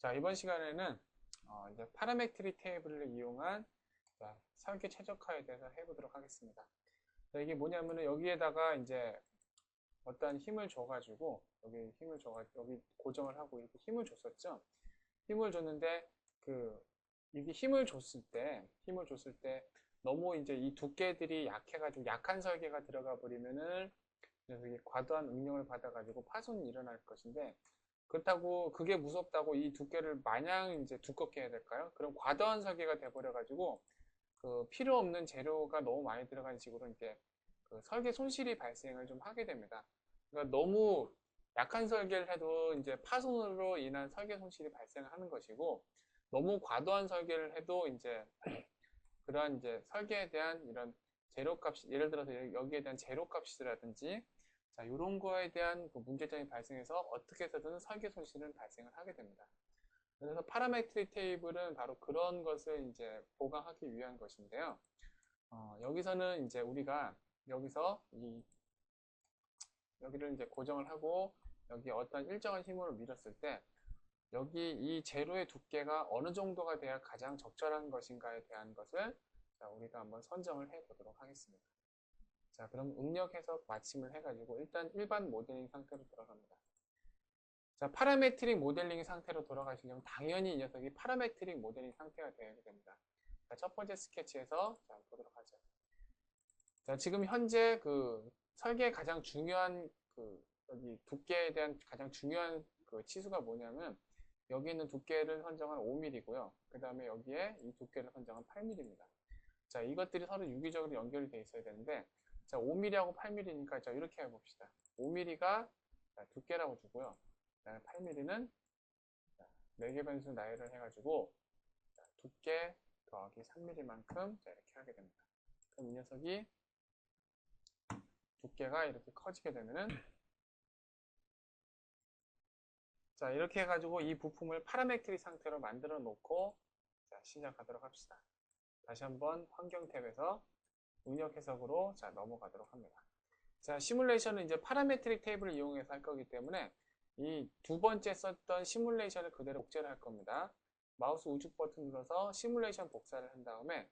자, 이번 시간에는 이제 파라메트릭 테이블을 이용한 설계 최적화에 대해서 해보도록 하겠습니다. 자, 이게 뭐냐면은 여기에다가 이제 어떤 힘을 줘가지고 여기 고정을 하고 이렇게 힘을 줬었죠. 힘을 줬는데 이게 힘을 줬을 때 너무 이제 이 두께들이 약해가지고 약한 설계가 들어가 버리면은 그래서 과도한 응용을 받아가지고 파손이 일어날 것인데, 그렇다고 그게 무섭다고 이 두께를 마냥 이제 두껍게 해야 될까요? 그럼 과도한 설계가 돼버려가지고 필요 없는 재료가 너무 많이 들어간 식으로 이제 설계 손실이 발생을 좀 하게 됩니다. 그러니까 너무 약한 설계를 해도 이제 파손으로 인한 설계 손실이 발생을 하는 것이고, 너무 과도한 설계를 해도 이제 그러한 이제 설계에 대한 이런 재료값, 예를 들어서 여기에 대한 재료값이라든지, 자, 이런 거에 대한 문제점이 발생해서 어떻게 해서든 설계 손실은 발생을 하게 됩니다. 그래서 파라메트릭 테이블은 바로 그런 것을 이제 보강하기 위한 것인데요. 여기서는 이제 우리가 여기를 이제 고정을 하고 여기 어떤 일정한 힘으로 밀었을 때 여기 이 재료의 두께가 어느 정도가 돼야 가장 적절한 것인가에 대한 것을 우리가 한번 선정을 해 보도록 하겠습니다. 자, 그럼 응력 해석 마침을 해가지고 일단 일반 모델링 상태로 돌아갑니다. 자, 파라메트릭 모델링 상태로 돌아가시려면 당연히 이 녀석이 파라메트릭 모델링 상태가 되어야 됩니다. 자, 첫 번째 스케치에서 보도록 하죠. 자, 지금 현재 설계의 가장 중요한 여기 두께에 대한 가장 중요한 치수가 뭐냐면, 여기 있는 두께를 선정한 5mm고요. 그 다음에 여기에 이 두께를 선정한 8mm입니다. 자, 이것들이 서로 유기적으로 연결이 되어 있어야 되는데, 자, 5mm하고 8mm니까 자, 이렇게 해봅시다. 5mm가 두께라고 주고요. 8mm는 매개 변수 나열을 해가지고 두께 더하기 3mm만큼 이렇게 하게 됩니다. 그럼 이 녀석이 두께가 이렇게 커지게 되면은, 자, 이렇게 해가지고 이 부품을 파라메트릭 상태로 만들어 놓고 시작하도록 합시다. 다시 한번 환경 탭에서 응력 해석으로 넘어가도록 합니다. 자, 시뮬레이션은 이제 파라메트릭 테이블을 이용해서 할 거기 때문에 이 두 번째 썼던 시뮬레이션을 그대로 복제를 할 겁니다. 마우스 우측 버튼 눌러서 시뮬레이션 복사를 한 다음에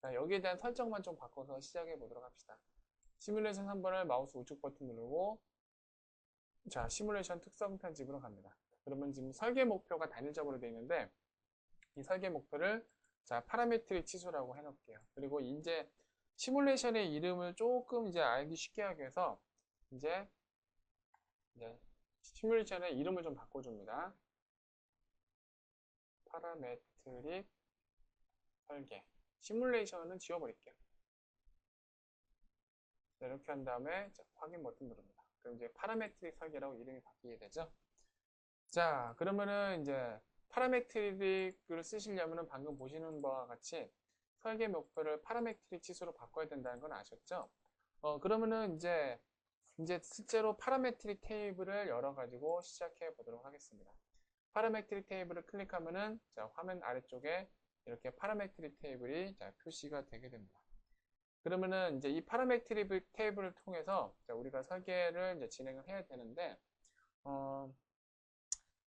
여기에 대한 설정만 좀 바꿔서 시작해 보도록 합시다. 시뮬레이션 3번을 마우스 우측 버튼 누르고 자, 시뮬레이션 특성 편집으로 갑니다. 그러면 지금 설계 목표가 단일적으로 되어 있는데 이 설계 목표를 파라메트릭 치수라고 해놓을게요. 그리고 이제 시뮬레이션의 이름을 조금 이제 알기 쉽게 하기 위해서 이제 시뮬레이션의 이름을 좀 바꿔줍니다. 파라메트릭 설계. 시뮬레이션은 지워버릴게요. 이렇게 한 다음에 확인 버튼 누릅니다. 그럼 이제 파라메트릭 설계라고 이름이 바뀌게 되죠. 자, 그러면은 이제 파라메트릭을 쓰시려면은 방금 보시는 바와 같이 설계 목표를 파라메트릭 치수로 바꿔야 된다는 건 아셨죠? 그러면은 이제 실제로 파라메트릭 테이블을 열어가지고 시작해 보도록 하겠습니다. 파라메트릭 테이블을 클릭하면은 화면 아래쪽에 이렇게 파라메트릭 테이블이 표시가 되게 됩니다. 그러면은 이제 이 파라메트릭 테이블을 통해서 우리가 설계를 이제 진행을 해야 되는데,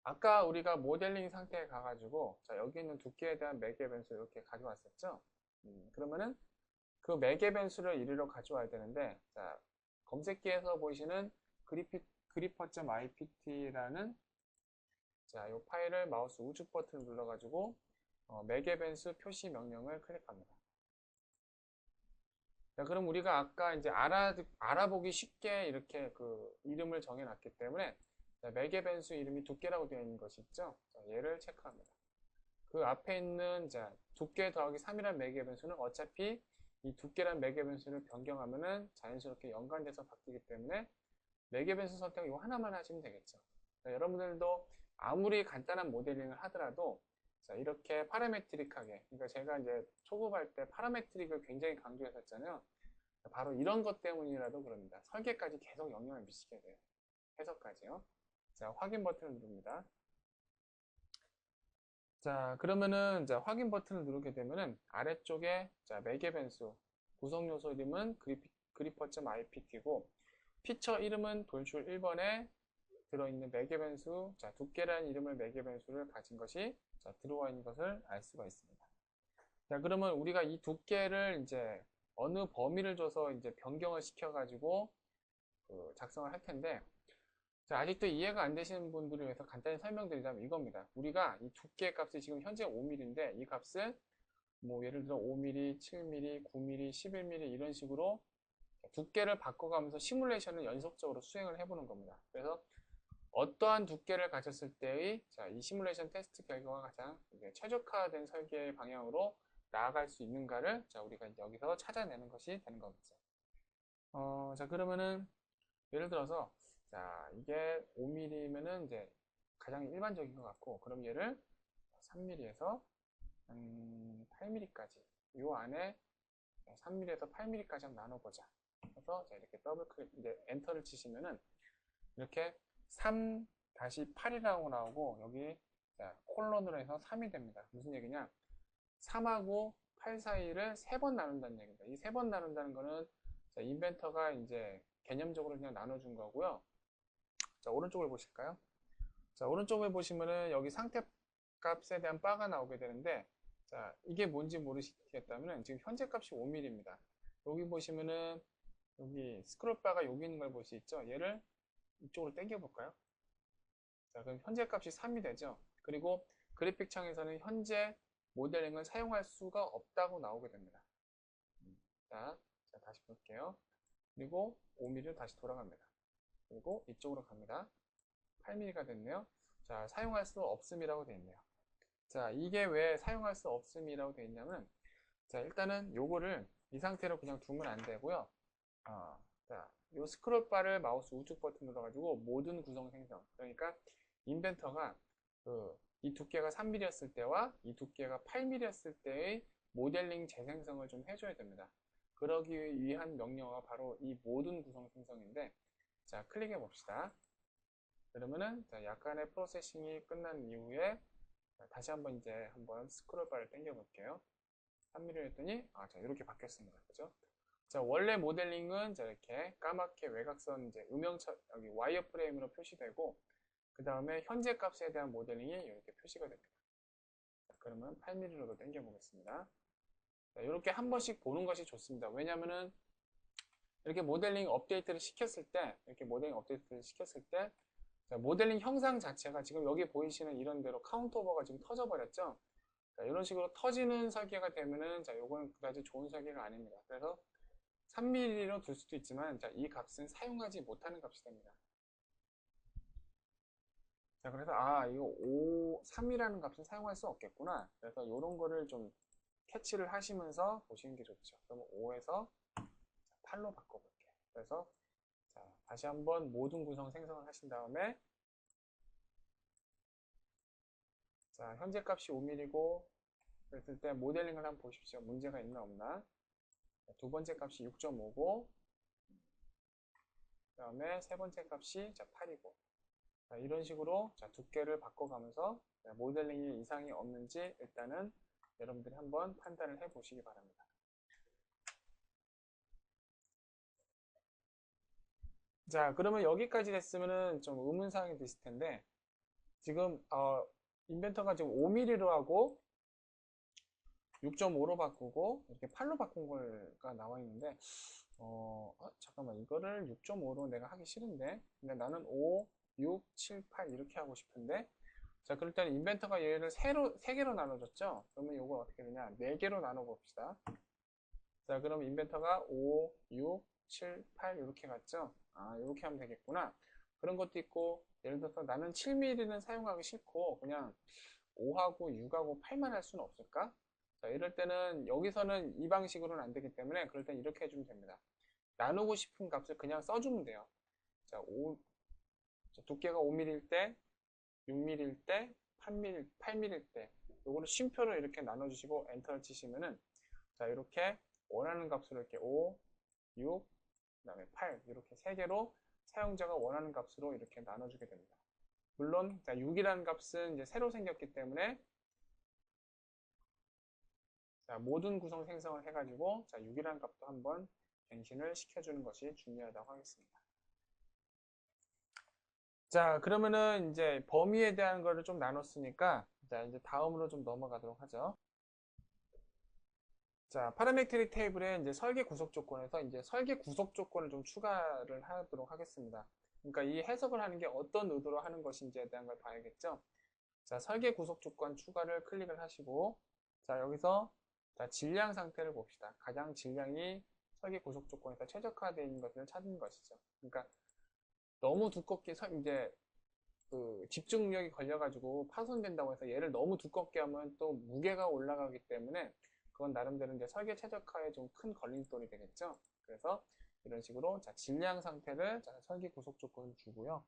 아까 우리가 모델링 상태에 가가지고 여기 있는 두께에 대한 매개 변수 이렇게 가져왔었죠. 그러면은 그 매개 변수를 이리로 가져와야 되는데, 검색기에서 보시는 그리퍼.ipt라는 이 파일을 마우스 우측 버튼을 눌러가지고 매개 변수 표시 명령을 클릭합니다. 자, 그럼 우리가 아까 이제 알아보기 쉽게 이렇게 이름을 정해놨기 때문에 매개 변수 이름이 두께라고 되어 있는 것이 있죠. 얘를 체크합니다. 그 앞에 있는 두께 더하기 3이라는 매개 변수는 어차피 이 두께란 매개 변수를 변경하면은 자연스럽게 연관돼서 바뀌기 때문에 매개 변수 선택 이거 하나만 하시면 되겠죠. 여러분들도 아무리 간단한 모델링을 하더라도 이렇게 파라메트릭하게, 그러니까 제가 이제 초급할 때 파라메트릭을 굉장히 강조했었잖아요. 바로 이런 것 때문이라도 그럽니다. 설계까지 계속 영향을 미치게 돼요. 해석까지요. 자, 확인 버튼을 누릅니다. 자, 그러면은 확인 버튼을 누르게 되면은 아래쪽에 매개 변수 구성 요소 이름은 그리퍼.ipt고 피처 이름은 돌출 1번에 들어있는 매개 변수, 자, 두께라는 이름을 매개 변수를 가진 것이 자, 들어와 있는 것을 알 수가 있습니다. 자, 그러면 우리가 이 두께를 이제 어느 범위를 줘서 이제 변경을 시켜가지고 작성을 할 텐데, 자, 아직도 이해가 안 되시는 분들을 위해서 간단히 설명드리자면 이겁니다. 우리가 이 두께 값이 지금 현재 5mm인데 이 값을 뭐 예를 들어 5mm, 7mm, 9mm, 11mm 이런 식으로 두께를 바꿔가면서 시뮬레이션을 연속적으로 수행을 해보는 겁니다. 그래서 어떠한 두께를 가졌을 때의 자, 이 시뮬레이션 테스트 결과가 가장 최적화된 설계 방향으로 나아갈 수 있는가를 자, 우리가 여기서 찾아내는 것이 되는 겁니다. 자, 그러면은 예를 들어서 자, 이게 5mm면은 이제 가장 일반적인 것 같고, 그럼 얘를 3mm에서 8mm까지 요 안에 3mm에서 8mm까지 한번 나눠보자. 그래서 자, 이렇게 더블 클릭 이제 엔터를 치시면은 이렇게 3-8이라고 나오고 여기 자, 콜론으로 해서 3이 됩니다. 무슨 얘기냐? 3하고 8 사이를 3번 나눈다는 얘기입니다. 이 3번 나눈다는 거는 자, 인벤터가 이제 개념적으로 그냥 나눠준 거고요. 자, 오른쪽을 보실까요? 자, 오른쪽에 보시면은 여기 상태 값에 대한 바가 나오게 되는데, 자, 이게 뭔지 모르시겠다면 지금 현재 값이 5mm입니다. 여기 보시면은 여기 스크롤 바가 여기 있는 걸 볼 수 있죠? 얘를 이쪽으로 당겨 볼까요? 자, 그럼 현재 값이 3이 되죠? 그리고 그래픽 창에서는 현재 모델링을 사용할 수가 없다고 나오게 됩니다. 자, 다시 볼게요. 그리고 5mm로 다시 돌아갑니다. 그리고 이쪽으로 갑니다. 8mm가 됐네요. 자, 사용할 수 없음이라고 되어 있네요. 자, 이게 왜 사용할 수 없음이라고 되어 있냐면, 자, 일단은 요거를 이 상태로 그냥 두면 안 되고요. 자, 요 스크롤 바를 마우스 우측 버튼 눌러가지고 모든 구성 생성. 그러니까 인벤터가 이 두께가 3mm였을 때와 이 두께가 8mm였을 때의 모델링 재생성을 좀 해줘야 됩니다. 그러기 위한 명령어가 바로 이 모든 구성 생성인데, 자, 클릭해 봅시다. 그러면은 자, 약간의 프로세싱이 끝난 이후에 자, 다시 한번 이제 한번 스크롤 바를 당겨 볼게요. 3mm 했더니 자, 이렇게 바뀌었습니다. 그죠? 자, 원래 모델링은 자, 이렇게 까맣게 외곽선 이제 음영처 여기 와이어 프레임으로 표시되고 그 다음에 현재 값에 대한 모델링이 이렇게 표시가 됩니다. 자, 그러면 8mm로도 당겨 보겠습니다. 자, 이렇게 한 번씩 보는 것이 좋습니다. 왜냐면은 이렇게 모델링 업데이트를 시켰을 때, 자, 모델링 형상 자체가 지금 여기 보이시는 이런 대로 카운트 오버가 지금 터져버렸죠? 자, 이런 식으로 터지는 설계가 되면은, 자, 요거는 그다지 좋은 설계가 아닙니다. 그래서 3mm로 둘 수도 있지만, 자, 이 값은 사용하지 못하는 값이 됩니다. 자, 그래서, 이거 3이라는 값은 사용할 수 없겠구나. 그래서 요런 거를 좀 캐치를 하시면서 보시는 게 좋죠. 그러면 5에서 8로 바꿔볼게요. 그래서 자, 다시 한번 모든 구성 생성을 하신 다음에 자, 현재 값이 5mm고 그랬을 때 모델링을 한번 보십시오. 문제가 있나 없나. 두 번째 값이 6.5고 그 다음에 세 번째 값이 자, 8이고 자, 이런 식으로 자, 두께를 바꿔가면서 자, 모델링이 이상이 없는지 일단은 여러분들이 한번 판단을 해 보시기 바랍니다. 자, 그러면 여기까지 됐으면은 좀 의문사항이 있을 텐데, 지금, 인벤터가 지금 5mm로 하고, 6.5로 바꾸고, 이렇게 8로 바꾼 거가 나와 있는데, 잠깐만, 이거를 6.5로 내가 하기 싫은데, 근데 나는 5, 6, 7, 8 이렇게 하고 싶은데, 자, 그럴 때는 인벤터가 얘를 3개로 나눠줬죠? 그러면 이걸 어떻게 되냐? 4개로 나눠봅시다. 자, 그럼 인벤터가 5, 6, 7, 8 이렇게 갔죠? 이렇게 하면 되겠구나. 그런 것도 있고, 예를 들어서 나는 7mm는 사용하기 싫고, 그냥 5하고 6하고 8만 할 수는 없을까? 자, 이럴 때는 여기서는 이 방식으로는 안 되기 때문에, 그럴 땐 이렇게 해주면 됩니다. 나누고 싶은 값을 그냥 써주면 돼요. 자, 두께가 5mm일 때, 6mm일 때, 8mm일 때, 요거를 쉼표로 이렇게 나눠주시고, 엔터를 치시면은, 자, 이렇게 원하는 값으로 이렇게 5, 6, 그 다음에 8 이렇게 3개로 사용자가 원하는 값으로 이렇게 나눠주게 됩니다. 물론 6이라는 값은 이제 새로 생겼기 때문에 자, 모든 구성 생성을 해가지고 6이라는 값도 한번 갱신을 시켜주는 것이 중요하다고 하겠습니다. 자, 그러면은 이제 범위에 대한 거를 좀 나눴으니까, 자, 이제 다음으로 좀 넘어가도록 하죠. 자, 파라메트릭 테이블에 이제 설계 구속 조건에서 이제 설계 구속 조건을 좀 추가를 하도록 하겠습니다. 그러니까 이 해석을 하는 게 어떤 의도로 하는 것인지에 대한 걸 봐야겠죠. 자, 설계 구속 조건 추가를 클릭을 하시고, 자, 여기서 자, 질량 상태를 봅시다. 가장 질량이 설계 구속 조건에서 최적화되어 있는 것을 찾는 것이죠. 그러니까 너무 두껍게 이제 그 집중력이 걸려가지고 파손된다고 해서 얘를 너무 두껍게 하면 또 무게가 올라가기 때문에 그건 나름대로 이제 설계 최적화에 좀 큰 걸림돌이 되겠죠. 그래서 이런 식으로 자, 질량 상태를 자, 설계 구속 조건을 주고요.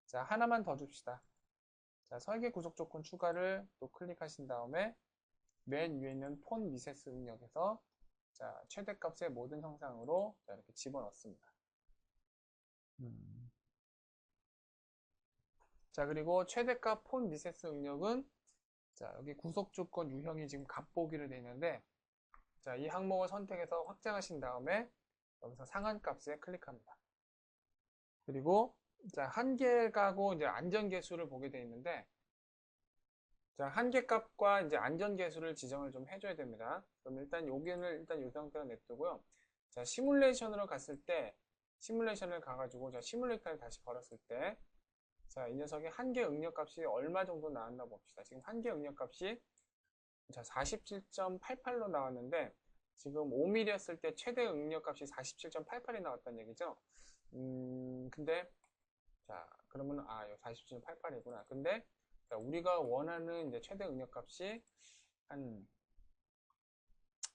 자, 하나만 더 줍시다. 자, 설계 구속 조건 추가를 또 클릭하신 다음에 맨 위에 있는 폰 미세스 응력에서 자, 최대값의 모든 형상으로 자, 이렇게 집어넣습니다. 자, 그리고 최대값 폰 미세스 응력은 자, 여기 구속 조건 유형이 지금 값보기로 되어 있는데 자, 이 항목을 선택해서 확장하신 다음에 여기서 상한값에 클릭합니다. 그리고 자, 한계가고 이제 안전계수를 보게 되어 있는데 자, 한계값과 이제 안전계수를 지정을 좀 해줘야 됩니다. 그럼 일단 여기는 일단 이 상태로 냅두고요. 자, 시뮬레이션으로 갔을 때 시뮬레이션을 가가지고 자, 시뮬레이터를 다시 걸었을 때 자, 이 녀석의 한계 응력값이 얼마 정도 나왔나 봅시다. 지금 한계 응력값이 자, 47.88로 나왔는데 지금 5mm였을 때 최대 응력값이 47.88이 나왔다는 얘기죠. 근데 자, 그러면 아, 47.88이구나. 근데 자, 우리가 원하는 이제 최대 응력값이 한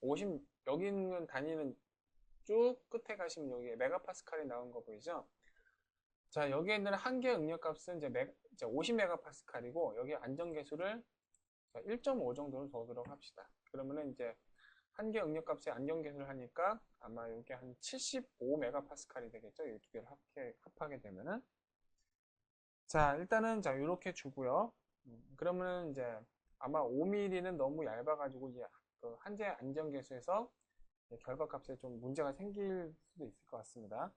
50, 여기 있는 단위는 쭉 끝에 가시면 여기 메가파스칼이 나온 거 보이죠? 자, 여기에 있는 한계 응력값은 이제 50메가파스칼이고 여기 안전계수를 1.5 정도로 넣도록 합시다. 그러면은 이제 한계 응력값의 안전계수를 하니까 아마 이게 한 75메가파스칼이 되겠죠? 이 두 개를 합하게 되면은. 자, 일단은 자, 이렇게 주고요. 그러면은 이제 아마 5mm는 너무 얇아가지고 이제 그 한계 안전계수에서 결과값에 좀 문제가 생길 수도 있을 것 같습니다.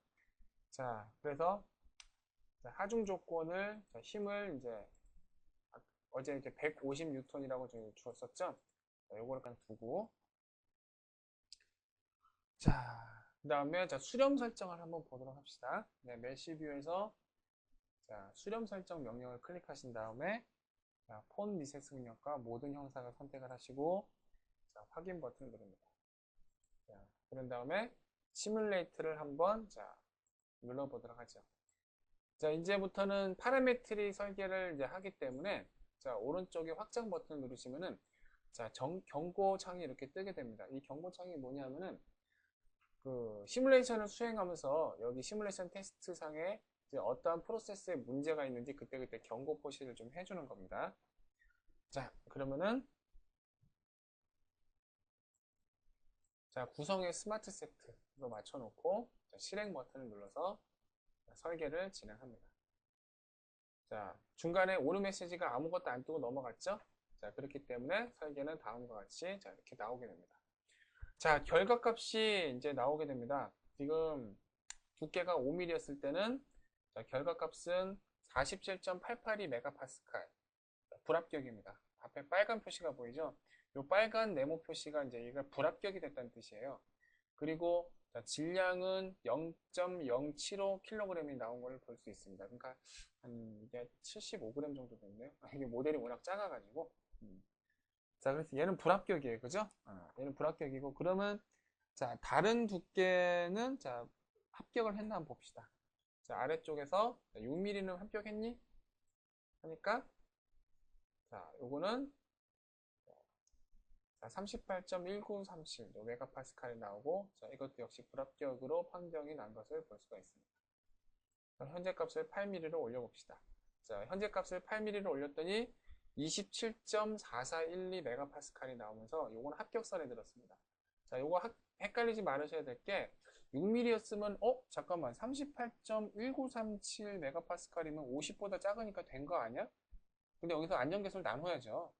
자, 그래서 하중 조건을 힘을 이제 어제 이제 150N이라고 저희 주었었죠. 요거를 그냥 두고 자, 그 다음에 자, 수렴 설정을 한번 보도록 합시다. 네, 메시 뷰에서 자, 수렴 설정 명령을 클릭하신 다음에 자, 폰 미세 승력과 모든 형상을 선택을 하시고 자, 확인 버튼을 누릅니다. 자, 그런 다음에 시뮬레이트를 한번 자, 눌러보도록 하죠. 자, 이제부터는 파라메트리 설계를 이제 하기 때문에 자, 오른쪽에 확장 버튼을 누르시면은 자, 경고 창이 이렇게 뜨게 됩니다. 이 경고 창이 뭐냐면은 그 시뮬레이션을 수행하면서 여기 시뮬레이션 테스트 상에 이제 어떠한 프로세스에 문제가 있는지 그때그때 경고 표시를 좀 해주는 겁니다. 자, 그러면은 자, 구성의 스마트 세트로 맞춰놓고 자, 실행 버튼을 눌러서 자, 설계를 진행합니다. 자, 중간에 오류 메시지가 아무것도 안 뜨고 넘어갔죠? 자, 그렇기 때문에 설계는 다음과 같이 자, 이렇게 나오게 됩니다. 자, 결과값이 이제 나오게 됩니다. 지금 두께가 5mm였을 때는 자, 결과값은 47.882 메가파스칼 불합격입니다. 앞에 빨간 표시가 보이죠? 이 빨간 네모 표시가 이제 이가 불합격이 됐다는 뜻이에요. 그리고 자, 질량은 0.075kg이 나온 걸 볼 수 있습니다. 그러니까 한 이게 75g 정도 됐네요. 이게 모델이 워낙 작아가지고. 자, 그래서 얘는 불합격이에요. 그죠? 얘는 불합격이고, 그러면, 자, 다른 두께는, 자, 합격을 했나 한번 봅시다. 자, 아래쪽에서 6mm는 합격했니? 하니까, 자, 요거는, 자, 38.1937 메가파스칼이 나오고, 자, 이것도 역시 불합격으로 판정이 난 것을 볼 수가 있습니다. 현재 값을 8mm로 올려봅시다. 자, 현재 값을 8mm로 올렸더니, 27.4412 메가파스칼이 나오면서 요건 합격선에 들었습니다. 자, 요거 헷갈리지 말으셔야 될 게 6mm였으면 잠깐만 38.1937 메가파스칼이면 50보다 작으니까 된 거 아니야? 근데 여기서 안전계수를 나눠야죠.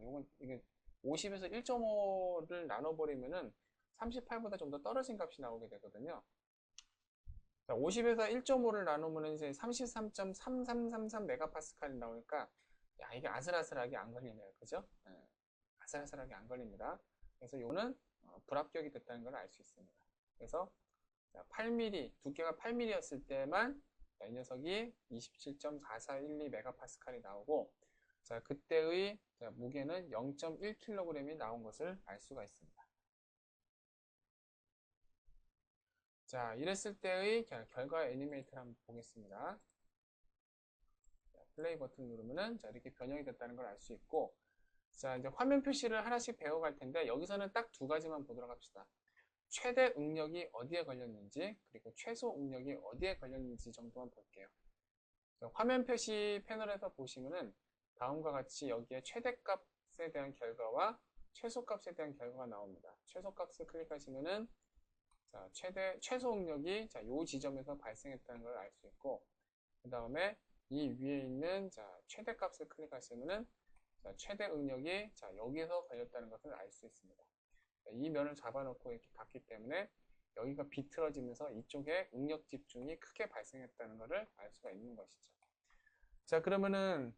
요건 이게 50에서 1.5를 나눠버리면은 38보다 좀 더 떨어진 값이 나오게 되거든요. 50에서 1.5를 나누면 이제 33.3333 메가파스칼이 나오니까 야, 이게 아슬아슬하게 안 걸리네요. 그죠? 네, 아슬아슬하게 안 걸립니다. 그래서 이거는 불합격이 됐다는 걸 알 수 있습니다. 그래서 8mm, 두께가 8mm였을 때만 이 녀석이 27.4412 메가파스칼이 나오고 자, 그때의 무게는 0.1kg이 나온 것을 알 수가 있습니다. 자, 이랬을 때의 결과 애니메이터를 한번 보겠습니다. 자, 플레이 버튼 누르면은 자, 이렇게 변형이 됐다는 걸 알 수 있고 자, 이제 화면 표시를 하나씩 배워갈 텐데 여기서는 딱 두 가지만 보도록 합시다. 최대 응력이 어디에 걸렸는지 그리고 최소 응력이 어디에 걸렸는지 정도만 볼게요. 화면 표시 패널에서 보시면은 다음과 같이 여기에 최대값에 대한 결과와 최소값에 대한 결과가 나옵니다. 최소값을 클릭하시면은 자, 최소 응력이 자, 요 지점에서 발생했다는 걸 알 수 있고 그 다음에 이 위에 있는 자, 최대값을 클릭하시면은 자, 최대 응력이 자, 여기서 걸렸다는 것을 알 수 있습니다. 자, 이 면을 잡아놓고 이렇게 봤기 때문에 여기가 비틀어지면서 이쪽에 응력 집중이 크게 발생했다는 것을 알 수가 있는 것이죠. 자, 그러면은,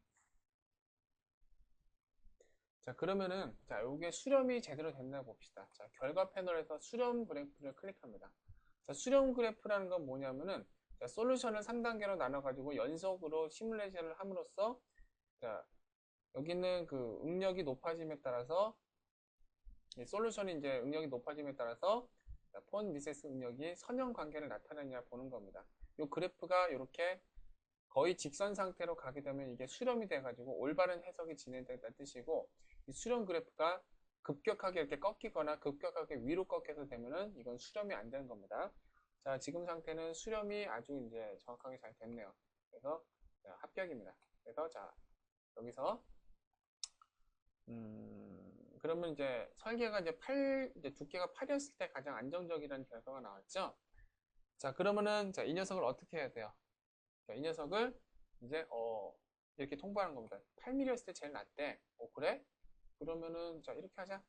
자, 요게 수렴이 제대로 됐나 봅시다. 자, 결과 패널에서 수렴 그래프를 클릭합니다. 자, 수렴 그래프라는 건 뭐냐면은, 자, 솔루션을 3단계로 나눠가지고 연속으로 시뮬레이션을 함으로써, 자, 여기는 그 응력이 높아짐에 따라서, 이 솔루션이 이제 응력이 높아짐에 따라서, 폰 미세스 응력이 선형 관계를 나타내냐 보는 겁니다. 이 그래프가 이렇게 거의 직선 상태로 가게 되면 이게 수렴이 돼가지고 올바른 해석이 진행된다는 뜻이고 이 수렴 그래프가 급격하게 이렇게 꺾이거나 급격하게 위로 꺾여서 되면은 이건 수렴이 안 되는 겁니다. 자, 지금 상태는 수렴이 아주 이제 정확하게 잘 됐네요. 그래서 자, 합격입니다. 그래서 자, 여기서 그러면 이제 설계가 이제 두께가 8이었을 때 가장 안정적이라는 결과가 나왔죠. 자, 그러면은 자, 이 녀석을 어떻게 해야 돼요? 자, 이 녀석을 이제 이렇게 통보하는 겁니다. 8mm였을 때 제일 낫대. 그래? 그러면은 자, 이렇게 하자.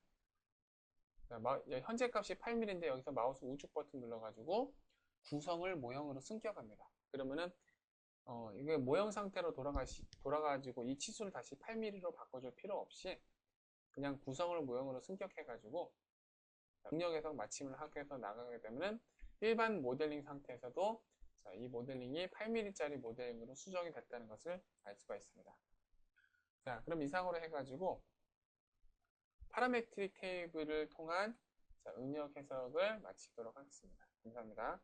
자, 현재 값이 8mm인데 여기서 마우스 우측 버튼 눌러가지고 구성을 모형으로 승격합니다. 그러면은 이게 모형 상태로 돌아가지고 이 치수를 다시 8mm로 바꿔줄 필요 없이 그냥 구성을 모형으로 승격해가지고 응력 해석 마침을 하게 해서 나가게 되면은 일반 모델링 상태에서도 자, 이 모델링이 8mm짜리 모델링으로 수정이 됐다는 것을 알 수가 있습니다. 자, 그럼 이상으로 해가지고 파라메트릭 테이블을 통한 자, 응력 해석을 마치도록 하겠습니다. 감사합니다.